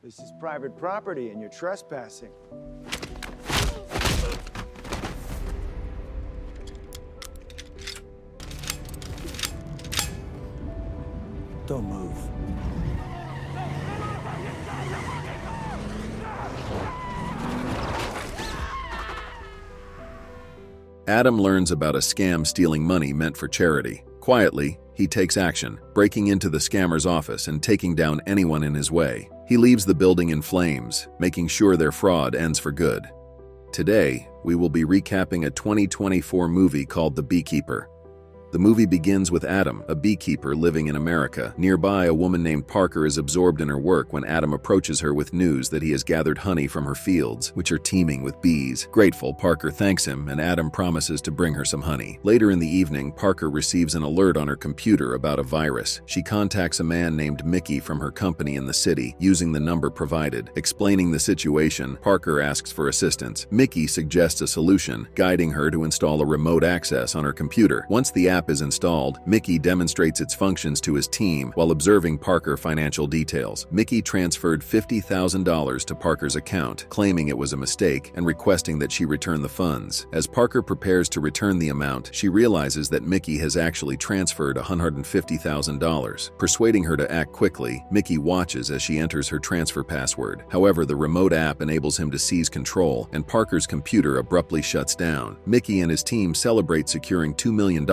This is private property and you're trespassing. Don't move. Adam learns about a scam stealing money meant for charity. Quietly, he takes action, breaking into the scammer's office and taking down anyone in his way. He leaves the building in flames, making sure their fraud ends for good. Today, we will be recapping a 2024 movie called The Beekeeper. The movie begins with Adam, a beekeeper living in America. Nearby, a woman named Parker is absorbed in her work when Adam approaches her with news that he has gathered honey from her fields, which are teeming with bees. Grateful, Parker thanks him, and Adam promises to bring her some honey. Later in the evening, Parker receives an alert on her computer about a virus. She contacts a man named Mickey from her company in the city, using the number provided. Explaining the situation, Parker asks for assistance. Mickey suggests a solution, guiding her to install a remote access on her computer. Once the app is installed, Mickey demonstrates its functions to his team while observing Parker's financial details. Mickey transferred $50,000 to Parker's account, claiming it was a mistake and requesting that she return the funds. As Parker prepares to return the amount, she realizes that Mickey has actually transferred $150,000. Persuading her to act quickly, Mickey watches as she enters her transfer password. However, the remote app enables him to seize control, and Parker's computer abruptly shuts down. Mickey and his team celebrate securing $2 million,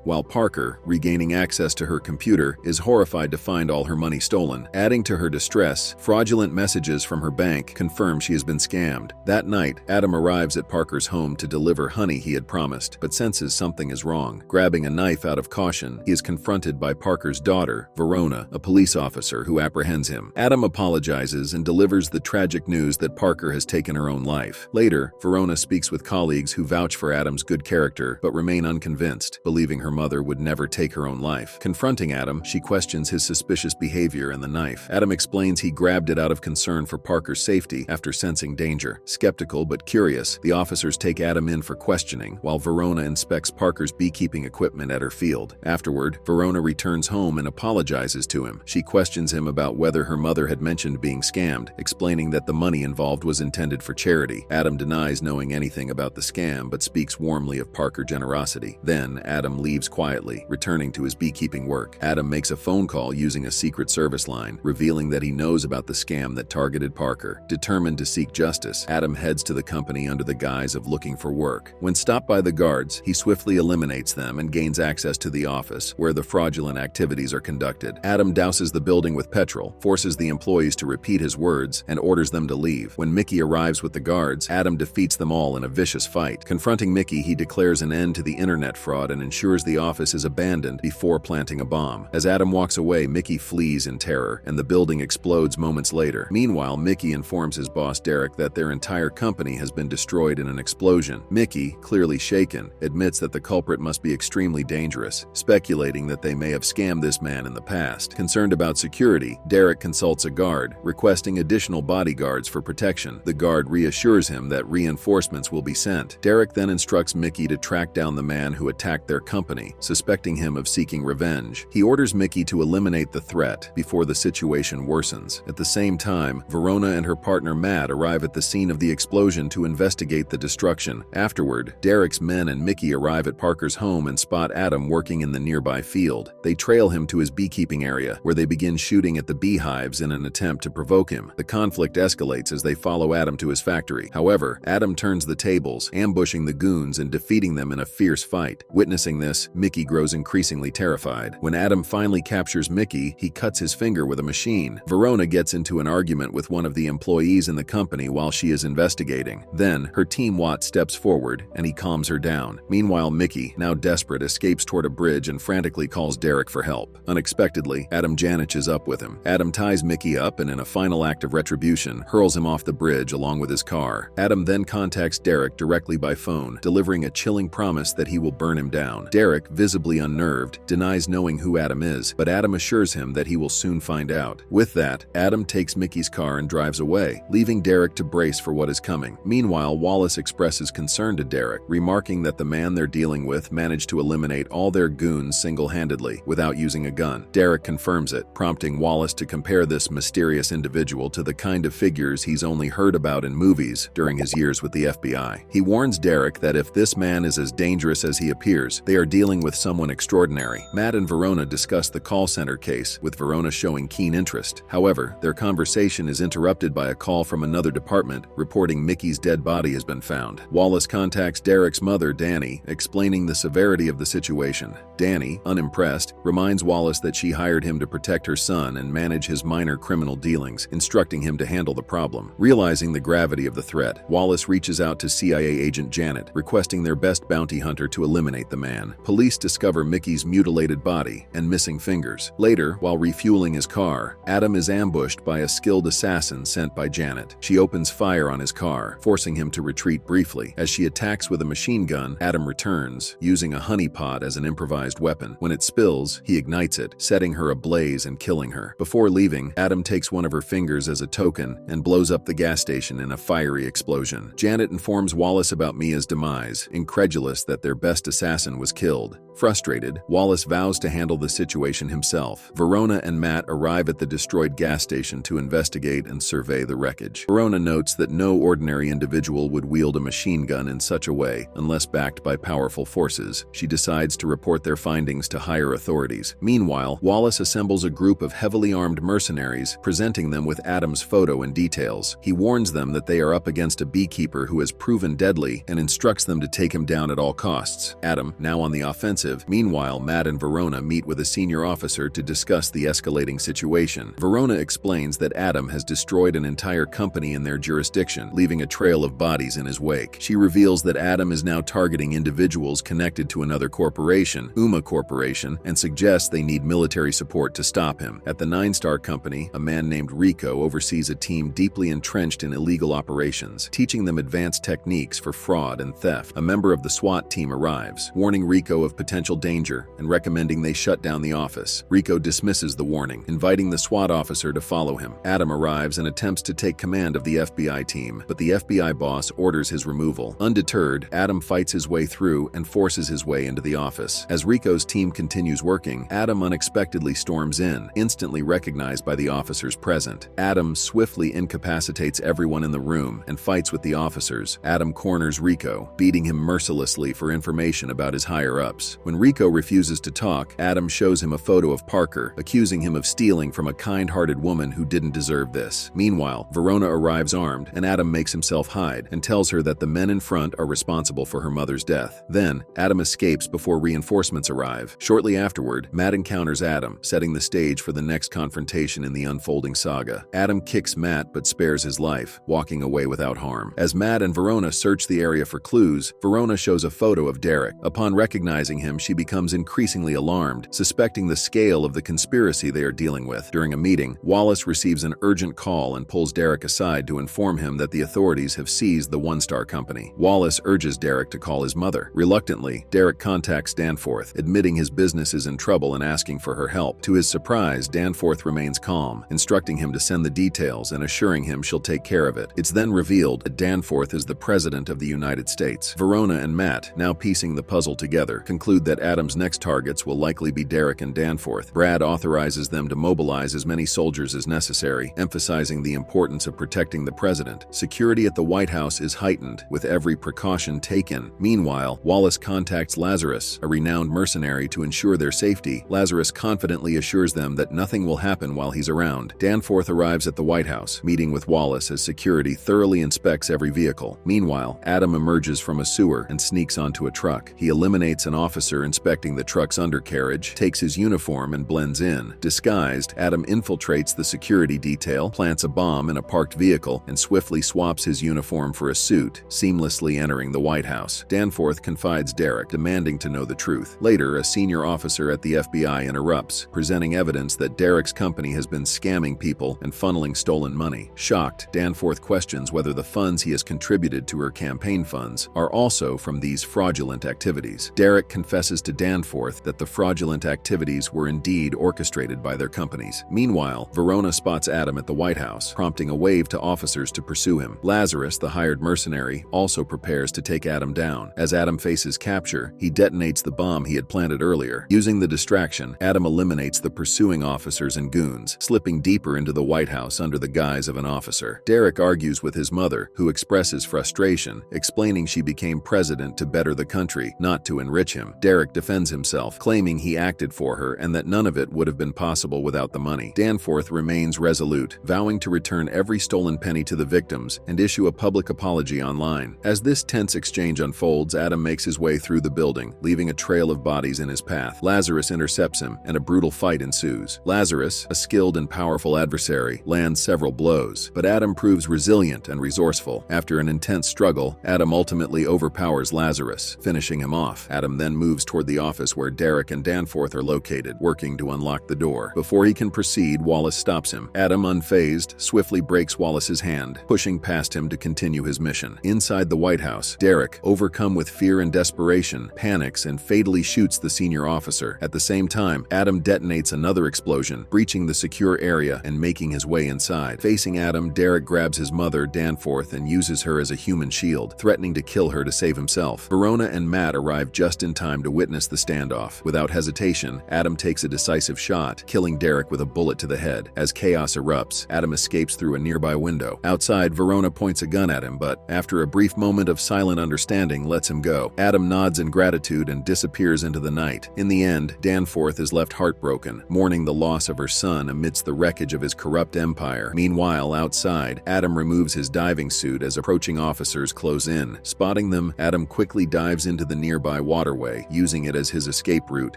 while Parker, regaining access to her computer, is horrified to find all her money stolen. Adding to her distress, fraudulent messages from her bank confirm she has been scammed. That night, Adam arrives at Parker's home to deliver honey he had promised, but senses something is wrong. Grabbing a knife out of caution, he is confronted by Parker's daughter, Verona, a police officer who apprehends him. Adam apologizes and delivers the tragic news that Parker has taken her own life. Later, Verona speaks with colleagues who vouch for Adam's good character but remain unconvinced, believing her mother would never take her own life. Confronting Adam, she questions his suspicious behavior and the knife. Adam explains he grabbed it out of concern for Parker's safety after sensing danger. Skeptical but curious, the officers take Adam in for questioning, while Verona inspects Parker's beekeeping equipment at her field. Afterward, Verona returns home and apologizes to him. She questions him about whether her mother had mentioned being scammed, explaining that the money involved was intended for charity. Adam denies knowing anything about the scam but speaks warmly of Parker's generosity. Then, Adam leaves quietly, returning to his beekeeping work. Adam makes a phone call using a secret service line, revealing that he knows about the scam that targeted Parker. Determined to seek justice, Adam heads to the company under the guise of looking for work. When stopped by the guards, he swiftly eliminates them and gains access to the office, where the fraudulent activities are conducted. Adam douses the building with petrol, forces the employees to repeat his words, and orders them to leave. When Mickey arrives with the guards, Adam defeats them all in a vicious fight. Confronting Mickey, he declares an end to the internet fraud and ensures the office is abandoned before planting a bomb. As Adam walks away, Mickey flees in terror, and the building explodes moments later. Meanwhile, Mickey informs his boss Derek that their entire company has been destroyed in an explosion. Mickey, clearly shaken, admits that the culprit must be extremely dangerous, speculating that they may have scammed this man in the past. Concerned about security, Derek consults a guard, requesting additional bodyguards for protection. The guard reassures him that reinforcements will be sent. Derek then instructs Mickey to track down the man who attacked their company, suspecting him of seeking revenge. He orders Mickey to eliminate the threat before the situation worsens. At the same time, Verona and her partner Matt arrive at the scene of the explosion to investigate the destruction. Afterward, Derek's men and Mickey arrive at Parker's home and spot Adam working in the nearby field. They trail him to his beekeeping area, where they begin shooting at the beehives in an attempt to provoke him. The conflict escalates as they follow Adam to his factory. However, Adam turns the tables, ambushing the goons and defeating them in a fierce fight. Witnessing this, Mickey grows increasingly terrified. When Adam finally captures Mickey, he cuts his finger with a machine. Verona gets into an argument with one of the employees in the company while she is investigating. Then, her team Watt steps forward, and he calms her down. Meanwhile, Mickey, now desperate, escapes toward a bridge and frantically calls Derek for help. Unexpectedly, Adam Janich is up with him. Adam ties Mickey up and, in a final act of retribution, hurls him off the bridge along with his car. Adam then contacts Derek directly by phone, delivering a chilling promise that he will burn him down. Derek, visibly unnerved, denies knowing who Adam is, but Adam assures him that he will soon find out. With that, Adam takes Mickey's car and drives away, leaving Derek to brace for what is coming. Meanwhile, Wallace expresses concern to Derek, remarking that the man they're dealing with managed to eliminate all their goons single-handedly, without using a gun. Derek confirms it, prompting Wallace to compare this mysterious individual to the kind of figures he's only heard about in movies during his years with the FBI. He warns Derek that if this man is as dangerous as he appears, they are dealing with someone extraordinary. Matt and Verona discuss the call center case, with Verona showing keen interest. However, their conversation is interrupted by a call from another department, reporting Mickey's dead body has been found. Wallace contacts Derek's mother, Danny, explaining the severity of the situation. Danny, unimpressed, reminds Wallace that she hired him to protect her son and manage his minor criminal dealings, instructing him to handle the problem. Realizing the gravity of the threat, Wallace reaches out to CIA agent Janet, requesting their best bounty hunter to eliminate the man. Police discover Mickey's mutilated body and missing fingers. Later, while refueling his car, Adam is ambushed by a skilled assassin sent by Janet. She opens fire on his car, forcing him to retreat briefly. As she attacks with a machine gun, Adam returns, using a honeypot as an improvised weapon. When it spills, he ignites it, setting her ablaze and killing her. Before leaving, Adam takes one of her fingers as a token and blows up the gas station in a fiery explosion. Janet informs Wallace about Mia's demise, incredulous that their best assassin was killed. Frustrated, Wallace vows to handle the situation himself. Verona and Matt arrive at the destroyed gas station to investigate and survey the wreckage. Verona notes that no ordinary individual would wield a machine gun in such a way unless backed by powerful forces. She decides to report their findings to higher authorities. Meanwhile, Wallace assembles a group of heavily armed mercenaries, presenting them with Adam's photo and details. He warns them that they are up against a beekeeper who has proven deadly and instructs them to take him down at all costs. Adam, now on the offensive. Meanwhile, Matt and Verona meet with a senior officer to discuss the escalating situation. Verona explains that Adam has destroyed an entire company in their jurisdiction, leaving a trail of bodies in his wake. She reveals that Adam is now targeting individuals connected to another corporation, Uma Corporation, and suggests they need military support to stop him. At the Nine-Star Company, a man named Rico oversees a team deeply entrenched in illegal operations, teaching them advanced techniques for fraud and theft. A member of the SWAT team arrives, warning Rico of potential danger and recommending they shut down the office. Rico dismisses the warning, inviting the SWAT officer to follow him. Adam arrives and attempts to take command of the FBI team, but the FBI boss orders his removal. Undeterred, Adam fights his way through and forces his way into the office. As Rico's team continues working, Adam unexpectedly storms in, instantly recognized by the officers present. Adam swiftly incapacitates everyone in the room and fights with the officers. Adam corners Rico, beating him mercilessly for information about his higher-ups. When Rico refuses to talk, Adam shows him a photo of Parker, accusing him of stealing from a kind-hearted woman who didn't deserve this. Meanwhile, Verona arrives armed, and Adam makes himself hide and tells her that the men in front are responsible for her mother's death. Then, Adam escapes before reinforcements arrive. Shortly afterward, Matt encounters Adam, setting the stage for the next confrontation in the unfolding saga. Adam kicks Matt but spares his life, walking away without harm. As Matt and Verona search the area for clues, Verona shows a photo of Derek. Upon recognizing him, she becomes increasingly alarmed, suspecting the scale of the conspiracy they are dealing with. During a meeting, Wallace receives an urgent call and pulls Derek aside to inform him that the authorities have seized the One-Star Company. Wallace urges Derek to call his mother. Reluctantly, Derek contacts Danforth, admitting his business is in trouble and asking for her help. To his surprise, Danforth remains calm, instructing him to send the details and assuring him she'll take care of it. It's then revealed that Danforth is the President of the United States. Verona and Matt, now piecing the puzzle together, conclude that Adam's next targets will likely be Derek and Danforth. Brad authorizes them to mobilize as many soldiers as necessary, emphasizing the importance of protecting the president. Security at the White House is heightened, with every precaution taken. Meanwhile, Wallace contacts Lazarus, a renowned mercenary, to ensure their safety. Lazarus confidently assures them that nothing will happen while he's around. Danforth arrives at the White House, meeting with Wallace as security thoroughly inspects every vehicle. Meanwhile, Adam emerges from a sewer and sneaks onto a truck. He eliminates an officer inspecting the truck's undercarriage, takes his uniform and blends in. Disguised, Adam infiltrates the security detail, plants a bomb in a parked vehicle, and swiftly swaps his uniform for a suit, seamlessly entering the White House. Danforth confides Derek, demanding to know the truth. Later, a senior officer at the FBI interrupts, presenting evidence that Derek's company has been scamming people and funneling stolen money. Shocked, Danforth questions whether the funds he has contributed to her campaign funds are also from these fraudulent activities. Derek Derek confesses to Danforth that the fraudulent activities were indeed orchestrated by their companies. Meanwhile, Verona spots Adam at the White House, prompting a wave to officers to pursue him. Lazarus, the hired mercenary, also prepares to take Adam down. As Adam faces capture, he detonates the bomb he had planted earlier. Using the distraction, Adam eliminates the pursuing officers and goons, slipping deeper into the White House under the guise of an officer. Derek argues with his mother, who expresses frustration, explaining she became president to better the country, not to enrich him. Derek defends himself, claiming he acted for her and that none of it would have been possible without the money. Danforth remains resolute, vowing to return every stolen penny to the victims and issue a public apology online. As this tense exchange unfolds, Adam makes his way through the building, leaving a trail of bodies in his path. Lazarus intercepts him, and a brutal fight ensues. Lazarus, a skilled and powerful adversary, lands several blows, but Adam proves resilient and resourceful. After an intense struggle, Adam ultimately overpowers Lazarus, finishing him off. Adam then moves toward the office where Derek and Danforth are located, working to unlock the door. Before he can proceed, Wallace stops him. Adam, unfazed, swiftly breaks Wallace's hand, pushing past him to continue his mission. Inside the White House, Derek, overcome with fear and desperation, panics and fatally shoots the senior officer. At the same time, Adam detonates another explosion, breaching the secure area and making his way inside. Facing Adam, Derek grabs his mother, Danforth, and uses her as a human shield, threatening to kill her to save himself. Verona and Matt arrive just in time to witness the standoff. Without hesitation, Adam takes a decisive shot, killing Derek with a bullet to the head. As chaos erupts, Adam escapes through a nearby window. Outside, Verona points a gun at him, but after a brief moment of silent understanding, lets him go. Adam nods in gratitude and disappears into the night. In the end, Danforth is left heartbroken, mourning the loss of her son amidst the wreckage of his corrupt empire. Meanwhile, outside, Adam removes his diving suit as approaching officers close in. Spotting them, Adam quickly dives into the nearby waterway, using it as his escape route,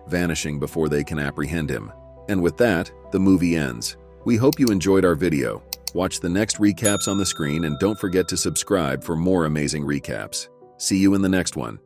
vanishing before they can apprehend him. And with that, the movie ends. We hope you enjoyed our video. Watch the next recaps on the screen and don't forget to subscribe for more amazing recaps. See you in the next one.